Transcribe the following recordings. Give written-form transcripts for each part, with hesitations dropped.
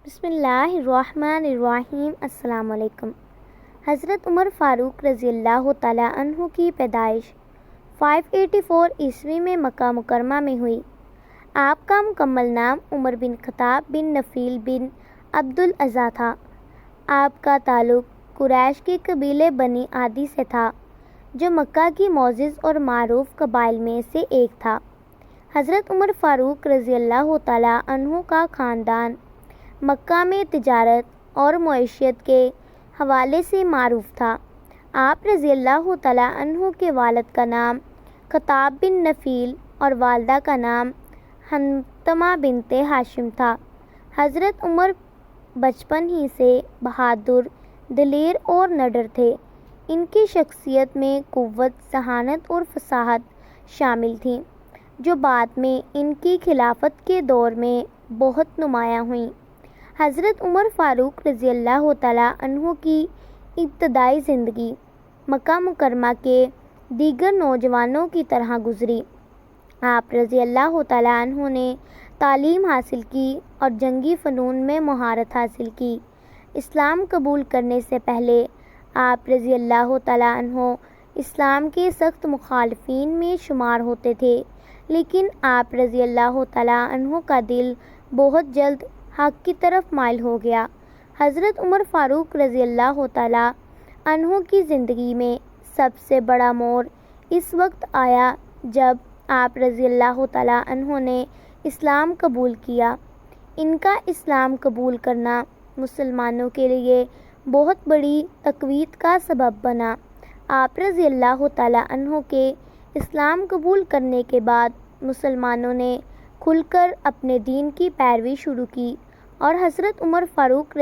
بسم اللہ الرحمن الرحیم۔ السلام علیکم۔ حضرت عمر فاروق رضی اللہ تعالیٰ عنہ کی پیدائش 584 عیسوی میں مکہ مکرمہ میں ہوئی۔ آپ کا مکمل نام عمر بن خطاب بن نفیل بن عبد العزیٰ تھا۔ آپ کا تعلق قریش کے قبیلے بنی عادی سے تھا، جو مکہ کی معزز اور معروف قبائل میں سے ایک تھا۔ حضرت عمر فاروق رضی اللہ تعالیٰ عنہ کا خاندان مکہ میں تجارت اور معیشت کے حوالے سے معروف تھا۔ آپ رضی اللہ تعالیٰ عنہ کے والد کا نام خطاب بن نفیل اور والدہ کا نام حنتمہ بنت ہاشم تھا۔ حضرت عمر بچپن ہی سے بہادر، دلیر اور نڈر تھے۔ ان کی شخصیت میں قوت، ذہانت اور فصاحت شامل تھیں، جو بعد میں ان کی خلافت کے دور میں بہت نمایاں ہوئیں۔ حضرت عمر فاروق رضی اللہ تعالیٰ عنہ کی ابتدائی زندگی مکہ مکرمہ کے دیگر نوجوانوں کی طرح گزری۔ آپ رضی اللہ تعالیٰ عنہ نے تعلیم حاصل کی اور جنگی فنون میں مہارت حاصل کی۔ اسلام قبول کرنے سے پہلے آپ رضی اللہ تعالیٰ عنہ اسلام کے سخت مخالفین میں شمار ہوتے تھے، لیکن آپ رضی اللہ تعالیٰ عنہ کا دل بہت جلد حق کی طرف مائل ہو گیا۔ حضرت عمر فاروق رضی اللہ تعالیٰ عنہ کی زندگی میں سب سے بڑا موڑ اس وقت آیا جب آپ رضی اللہ تعالیٰ عنہ نے اسلام قبول کیا۔ ان کا اسلام قبول کرنا مسلمانوں کے لیے بہت بڑی تقویت کا سبب بنا۔ آپ رضی اللہ تعالیٰ عنہ کے اسلام قبول کرنے کے بعد مسلمانوں نے کھل کر اپنے دین کی پیروی شروع کی، اور حضرت عمر فاروق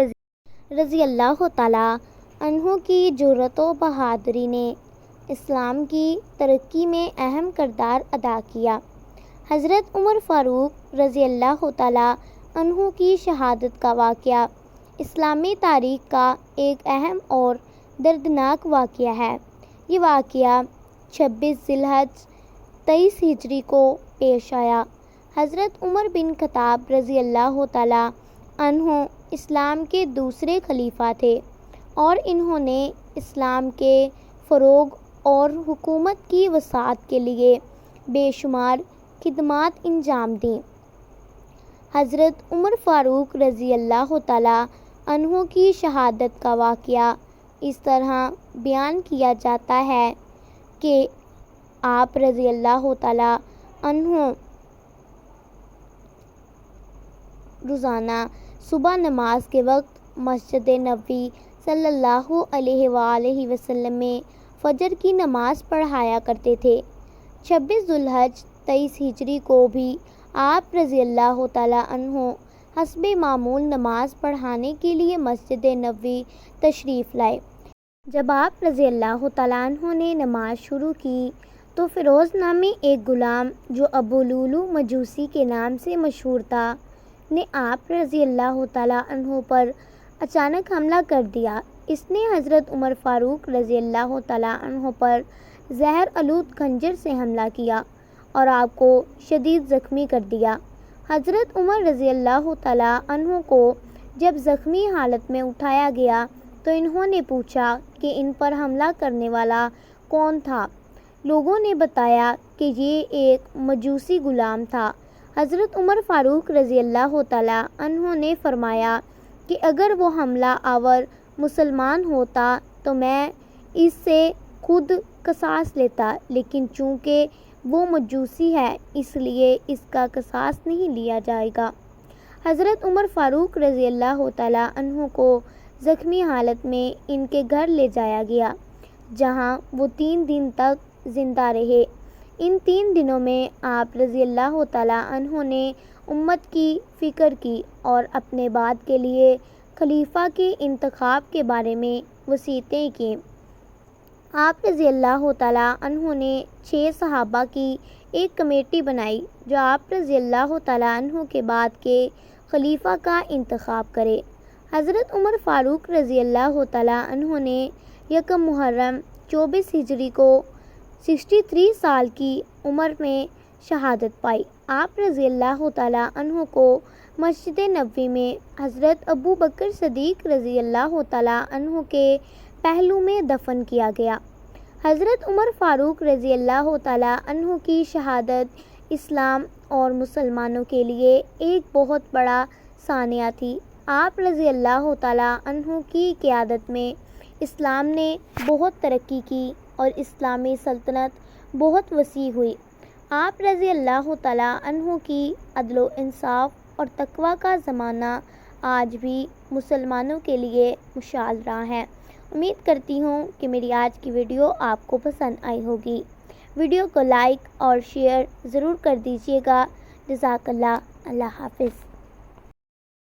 رضی اللہ تعالیٰ عنہ کی جرأت و بہادری نے اسلام کی ترقی میں اہم کردار ادا کیا۔ حضرت عمر فاروق رضی اللہ تعالیٰ عنہ کی شہادت کا واقعہ اسلامی تاریخ کا ایک اہم اور دردناک واقعہ ہے۔ یہ واقعہ 26 ذی الحجہ 23 ہجری کو پیش آیا۔ حضرت عمر بن خطاب رضی اللہ تعالیٰ عنہ اسلام کے دوسرے خلیفہ تھے، اور انہوں نے اسلام کے فروغ اور حکومت کی وسعت کے لیے بے شمار خدمات انجام دیں۔ حضرت عمر فاروق رضی اللہ تعالیٰ عنہ کی شہادت کا واقعہ اس طرح بیان کیا جاتا ہے کہ آپ رضی اللہ تعالیٰ عنہ روزانہ صبح نماز کے وقت مسجد نبوی صلی اللہ علیہ وآلہ وسلم میں فجر کی نماز پڑھایا کرتے تھے۔ 26 ذی الحجہ 23 ہجری کو بھی آپ رضی اللہ تعالیٰ عنہ حسب معمول نماز پڑھانے کے لیے مسجد نبوی تشریف لائے۔ جب آپ رضی اللہ تعالیٰ عنہ نے نماز شروع کی تو فیروز نامی ایک غلام، جو ابو لولو مجوسی کے نام سے مشہور تھا، نے آپ رضی اللہ تعالیٰ عنہ پر اچانک حملہ کر دیا۔ اس نے حضرت عمر فاروق رضی اللہ تعالیٰ عنہ پر زہر آلود خنجر سے حملہ کیا اور آپ کو شدید زخمی کر دیا۔ حضرت عمر رضی اللہ تعالیٰ عنہ کو جب زخمی حالت میں اٹھایا گیا تو انہوں نے پوچھا کہ ان پر حملہ کرنے والا کون تھا۔ لوگوں نے بتایا کہ یہ ایک مجوسی غلام تھا۔ حضرت عمر فاروق رضی اللہ تعالیٰ عنہ نے فرمایا کہ اگر وہ حملہ آور مسلمان ہوتا تو میں اس سے خود قصاص لیتا، لیکن چونکہ وہ مجوسی ہے اس لیے اس کا قصاص نہیں لیا جائے گا۔ حضرت عمر فاروق رضی اللہ تعالیٰ عنہ کو زخمی حالت میں ان کے گھر لے جایا گیا، جہاں وہ 3 دن تک زندہ رہے۔ ان 3 دنوں میں آپ رضی اللہ تعالیٰ عنہ نے امت کی فکر کی اور اپنے بعد کے لیے خلیفہ کے انتخاب کے بارے میں وصیتیں کیں۔ آپ رضی اللہ تعالیٰ عنہ نے 6 صحابہ کی ایک کمیٹی بنائی جو آپ رضی اللہ تعالیٰ عنہ کے بعد کے خلیفہ کا انتخاب کرے۔ حضرت عمر فاروق رضی اللہ تعالیٰ عنہ نے 1 محرم 24 ہجری کو 63 سال کی عمر میں شہادت پائی۔ آپ رضی اللہ تعالیٰ عنہ کو مسجد نبوی میں حضرت ابو بکر صدیق رضی اللہ تعالیٰ عنہ کے پہلو میں دفن کیا گیا۔ حضرت عمر فاروق رضی اللہ تعالیٰ عنہ کی شہادت اسلام اور مسلمانوں کے لیے ایک بہت بڑا سانحہ تھی۔ آپ رضی اللہ تعالیٰ عنہ کی قیادت میں اسلام نے بہت ترقی کی اور اسلامی سلطنت بہت وسیع ہوئی۔ آپ رضی اللہ تعالیٰ عنہ کی عدل و انصاف اور تقویٰ کا زمانہ آج بھی مسلمانوں کے لیے مشعل رہا ہے۔ امید کرتی ہوں کہ میری آج کی ویڈیو آپ کو پسند آئی ہوگی۔ ویڈیو کو لائک اور شیئر ضرور کر دیجیے گا۔ جزاک اللہ۔ اللہ حافظ۔